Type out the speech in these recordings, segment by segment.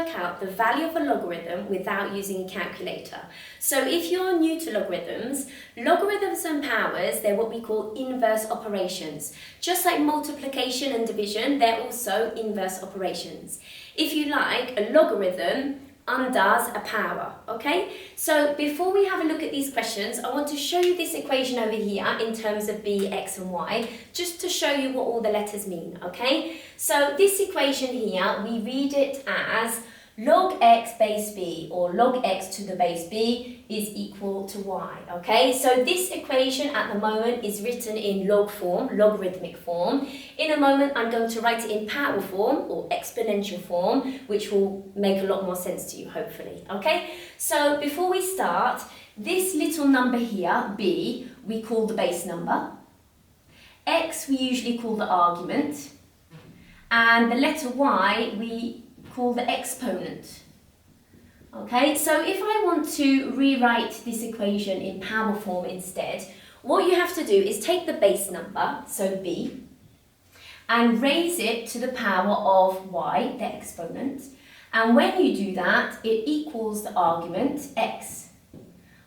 work out the value of a logarithm without using a calculator. So if you're new to logarithms and powers, they're what we call inverse operations. Just like multiplication and division, they're also inverse operations. If you like, a logarithm undoes a power, okay? So before we have a look at these questions, I want to show you this equation over here in terms of b, x and y, just to show you what all the letters mean, okay? So this equation here, we read it as log x base b, or log x to the base b is equal to y, okay? So this equation at the moment is written in log form, logarithmic form. In a moment, I'm going to write it in power form, or exponential form, which will make a lot more sense to you, hopefully, okay? So before we start, this little number here, b, we call the base number. X, we usually call the argument. And the letter y, we call the exponent. Okay, so if I want to rewrite this equation in power form instead, what you have to do is take the base number, so b, and raise it to the power of y, the exponent. And when you do that, it equals the argument x.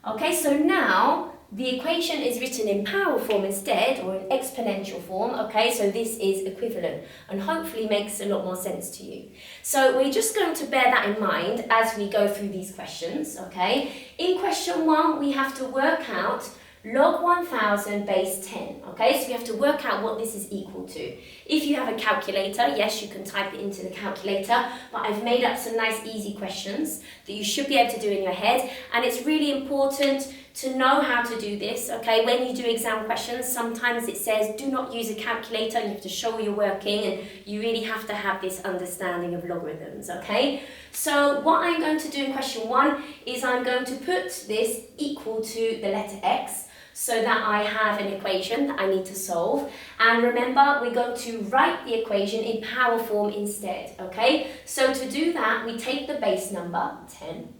Okay, so now the equation is written in power form instead, or in exponential form, okay, so this is equivalent and hopefully makes a lot more sense to you. So we're just going to bear that in mind as we go through these questions, okay. In question 1, we have to work out log 1000 base 10, okay, so we have to work out what this is equal to. If you have a calculator, yes, you can type it into the calculator, but I've made up some nice easy questions that you should be able to do in your head, and it's really important to know how to do this, okay? When you do exam questions, sometimes it says do not use a calculator, you have to show you're working, and you really have to have this understanding of logarithms, okay? So what I'm going to do in question 1 is I'm going to put this equal to the letter x, so that I have an equation that I need to solve. And remember, we're going to write the equation in power form instead, okay? So to do that, we take the base number, 10,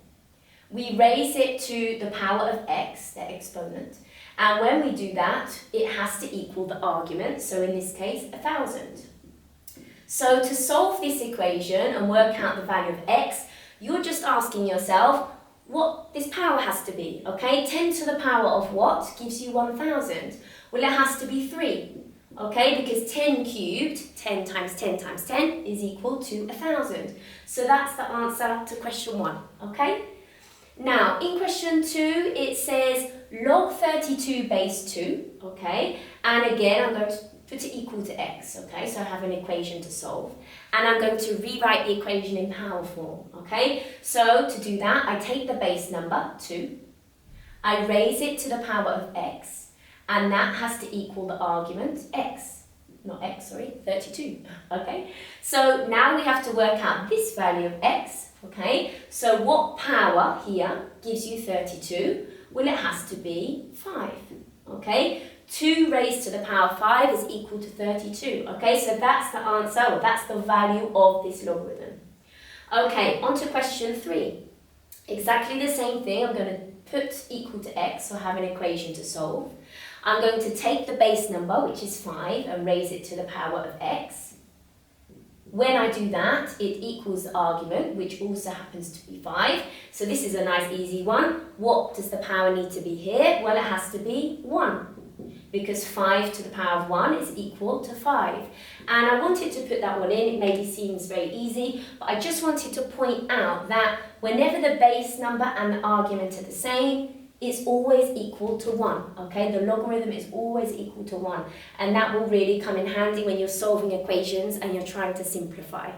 we raise it to the power of x, the exponent, and when we do that, it has to equal the argument, so in this case, 1000. So to solve this equation and work out the value of x, you're just asking yourself what this power has to be, okay? 10 to the power of what gives you 1000? Well, it has to be 3, okay? Because 10 cubed, 10 times 10 times 10 is equal to 1000. So that's the answer to question 1, okay? Now, in question 2, it says log 32 base 2, okay? And again, I'm going to put it equal to x, okay? So I have an equation to solve. And I'm going to rewrite the equation in power form, okay? So to do that, I take the base number, 2, I raise it to the power of x, and that has to equal the argument x. Not x, sorry, 32, okay? So now we have to work out this value of x, okay? So what power here gives you 32? Well, it has to be 5, okay? 2 raised to the power of 5 is equal to 32, okay? So that's the answer, or that's the value of this logarithm. Okay, on to question 3. Exactly the same thing. I'm going to put equal to x, so I have an equation to solve. I'm going to take the base number, which is 5, and raise it to the power of x. When I do that, it equals the argument, which also happens to be 5. So this is a nice easy one. What does the power need to be here? Well, it has to be 1. Because 5 to the power of 1 is equal to 5. And I wanted to put that one in. It maybe seems very easy, but I just wanted to point out that whenever the base number and the argument are the same, it's always equal to 1, okay? The logarithm is always equal to 1, and that will really come in handy when you're solving equations and you're trying to simplify.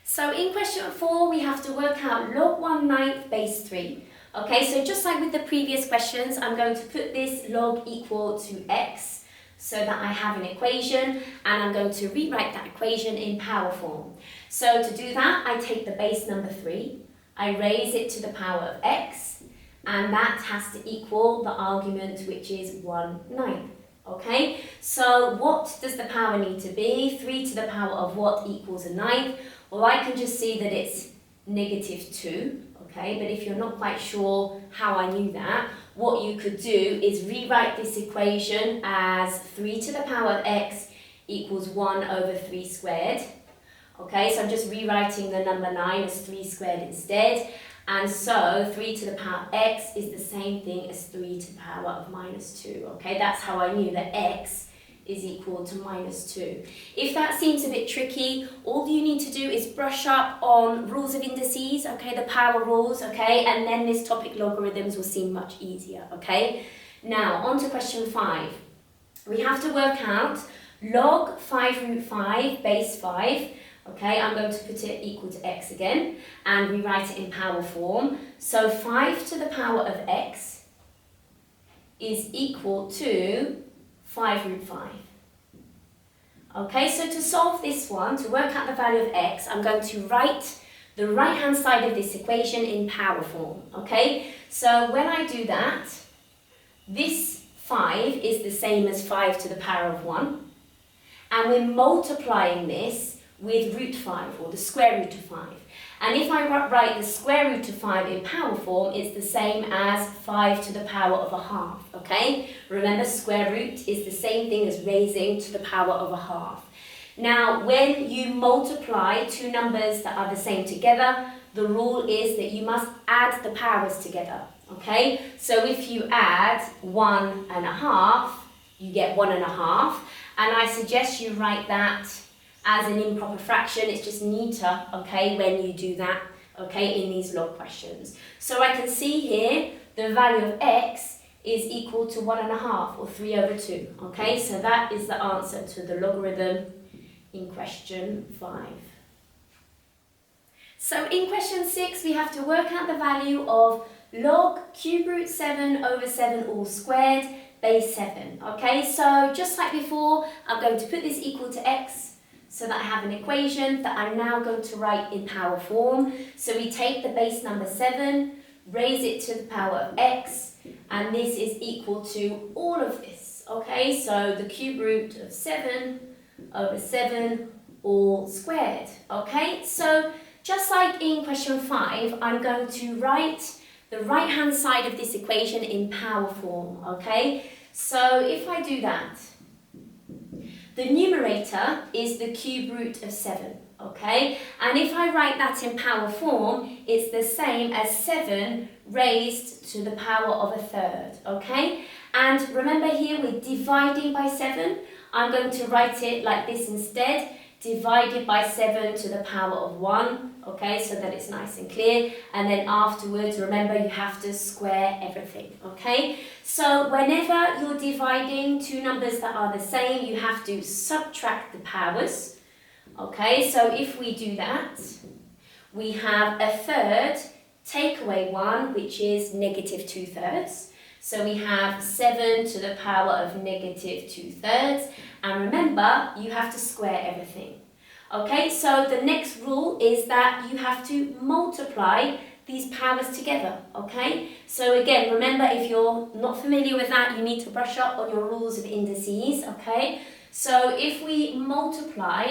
So in question 4, we have to work out log 1/9 base 3. Okay, so just like with the previous questions, I'm going to put this log equal to x so that I have an equation, and I'm going to rewrite that equation in power form. So to do that, I take the base number 3, I raise it to the power of x, and that has to equal the argument, which is 1/9. Okay, so what does the power need to be? 3 to the power of what equals a 9? Well, I can just see that it's -2. Okay, but if you're not quite sure how I knew that, what you could do is rewrite this equation as 3 to the power of x equals 1 over 3 squared. Okay, so I'm just rewriting the number 9 as 3 squared instead. And so 3 to the power of x is the same thing as 3 to the power of minus 2. Okay, that's how I knew that x is equal to minus 2. If that seems a bit tricky, all you need to do is brush up on rules of indices, okay, the power rules, okay, and then this topic logarithms will seem much easier, okay? Now, on to question 5. We have to work out log₅√5 base 5. Okay, I'm going to put it equal to x again and rewrite it in power form. So 5 to the power of x is equal to 5√5. Okay, so to solve this one, to work out the value of x, I'm going to write the right-hand side of this equation in power form. Okay, so when I do that, this 5 is the same as 5 to the power of 1. And we're multiplying this with √5, or the square root of 5. And if I write the square root of 5 in power form, it's the same as 5 to the power of a half, okay? Remember, square root is the same thing as raising to the power of a half. Now, when you multiply two numbers that are the same together, the rule is that you must add the powers together, okay? So if you add 1½ you get 1½, and I suggest you write that as an improper fraction. It's just neater, okay, when you do that, okay, in these log questions. So I can see here the value of x is equal to 1½ or 3/2, okay? So that is the answer to the logarithm in question 5. So in question 6, we have to work out the value of log₃7/7 all squared base 7, okay? So just like before, I'm going to put this equal to x, so that I have an equation that I'm now going to write in power form. So we take the base number 7, raise it to the power of x, and this is equal to all of this, okay? So the cube root of 7/7 all squared, okay? So just like in question 5, I'm going to write the right-hand side of this equation in power form, okay? So if I do that, the numerator is the cube root of 7, okay? And if I write that in power form, it's the same as 7 raised to the power of 1/3, okay? And remember here, we're dividing by 7. I'm going to write it like this instead, divided by 7 to the power of 1, okay, so that it's nice and clear. And then afterwards, remember, you have to square everything, okay? So whenever you're dividing two numbers that are the same, you have to subtract the powers, okay? So if we do that, we have 1/3 take away 1, which is -2/3. So we have 7 to the power of -2/3. And remember, you have to square everything. Okay, so the next rule is that you have to multiply these powers together, okay? So again, remember, if you're not familiar with that, you need to brush up on your rules of indices, okay? So if we multiply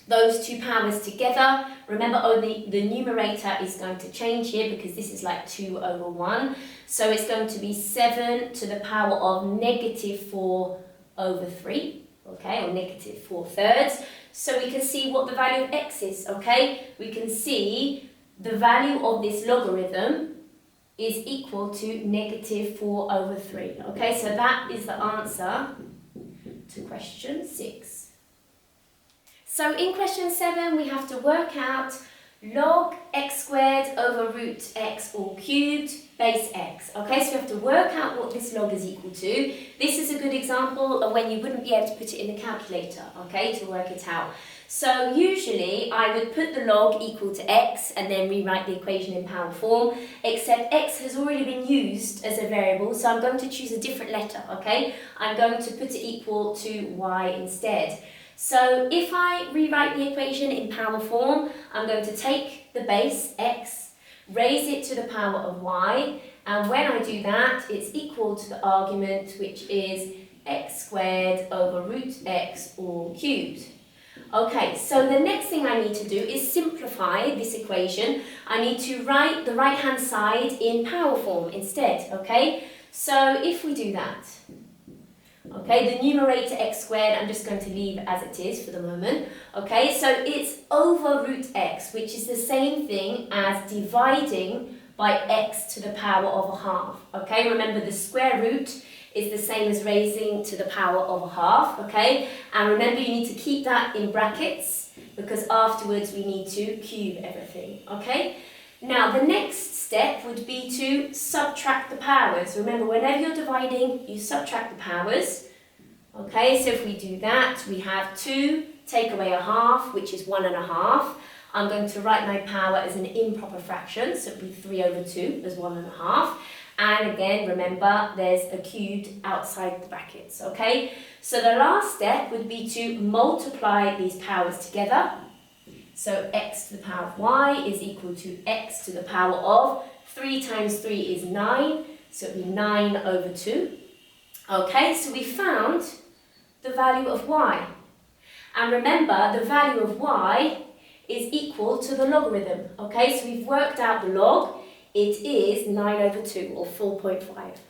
those two powers together, remember only the numerator is going to change here because this is like 2/1. So it's going to be 7 to the power of -4/3, okay, or -4/3. So we can see what the value of x is, okay? We can see the value of this logarithm is equal to -4/3, okay? So that is the answer to question 6. So in question 7, we have to work out log x² √x all cubed base x. Okay, so we have to work out what this log is equal to. This is a good example of when you wouldn't be able to put it in the calculator, okay, to work it out. So usually I would put the log equal to x and then rewrite the equation in power form, except x has already been used as a variable, so I'm going to choose a different letter, okay? I'm going to put it equal to y instead. So if I rewrite the equation in power form, I'm going to take the base x, raise it to the power of y, and when I do that, it's equal to the argument, which is x² √x all cubed. Okay, so the next thing I need to do is simplify this equation. I need to write the right-hand side in power form instead, okay? So if we do that, Okay, the numerator x squared, I'm just going to leave as it is for the moment. Okay, so it's over root x, which is the same thing as dividing by x to the power of a half. Okay, remember the square root is the same as raising to the power of a half. Okay, and remember you need to keep that in brackets because afterwards we need to cube everything. Okay, now the next step would be to subtract the powers. Remember, whenever you're dividing, you subtract the powers. Okay, so if we do that, we have 2 take away a half, which is 1.5. I'm going to write my power as an improper fraction, so it would be 3/2 as 1.5. And again, remember, there's a cubed outside the brackets, okay? So the last step would be to multiply these powers together. So x to the power of y is equal to x to the power of 3 times 3 is 9, so it would be 9/2. Okay, so we found the value of y. And remember, the value of y is equal to the logarithm. Okay, so we've worked out the log. It is 9/2 or 4.5.